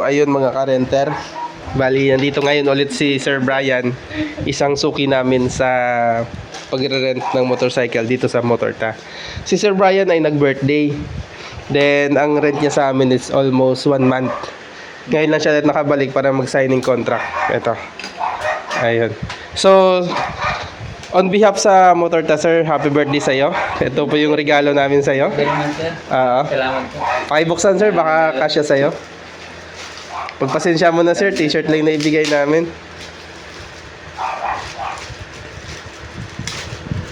ayun mga ka-renter. Bali, nandito ngayon ulit si Sir Brian. Isang suki namin sa pagre-rent ng motorcycle dito sa Motorta. Si Sir Brian ay nag-birthday. Then, ang rent niya sa amin is almost 1 month. Ngayon lang siya nakabalik para mag-signing contract. Ito. Ayun. So, on behalf sa Motorta, sir, happy birthday sa'yo. Ito po yung regalo namin sa'yo. Very much, sir. Salamat po. Pakibuksan, sir, baka kasya sa'yo. Pagpasensya mo na, sir, t-shirt lang na ibigay namin.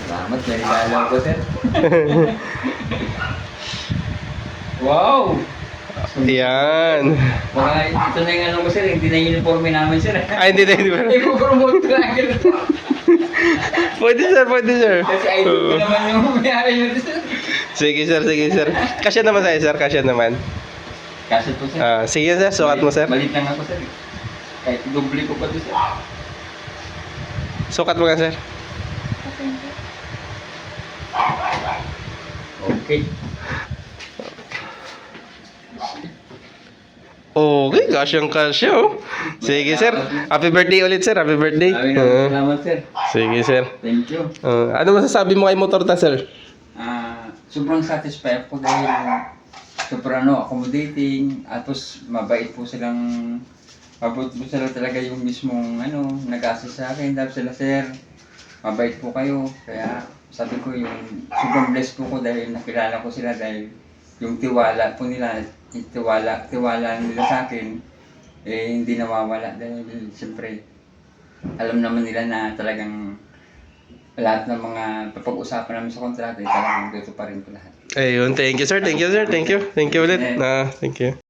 Salamat, may regalo ko, sir. Wow! Ayan. Baka ito na yung ano ko, sir. Hindi na yung uniforme namin, sir. Ay, hindi. Ipo-promote ko lang. Pwede, sir. Kasi idol ko naman yung mayari nyo, sir. Sige, sir. Kasya naman sa'yo, sir. Kasya naman. Kasi po, sir. Sige, sir. Sukat mo, sir. Balit lang ako, sir. Kahit doble ko pa to, sir. Sukat mo nga, sir. Okay. Okay, kasyang-kasya, oh. Sige, sir. Happy birthday ulit, sir. Happy birthday. Salamat, sir. Sige, sir. Thank you. Ano masasabi mo kay Motorta, sir? Sobrang satisfied po dahil sobrang accommodating, at mabait po silang, mabait po sila talaga yung mismong nag-assist sa akin. Dahil sila, sir, mabait po kayo. Kaya sabi ko yung sobrang blessed po ko dahil nakilala ko sila, dahil yung tiwala po nila, tiwala nila sa akin, hindi nawawala dahil siyempre alam naman nila na talagang lahat ng mga papag-usapan namin sa kontrata ay talagang dito pa rin po lahat. Ayun, thank you, sir. Thank you ulit. Thank you.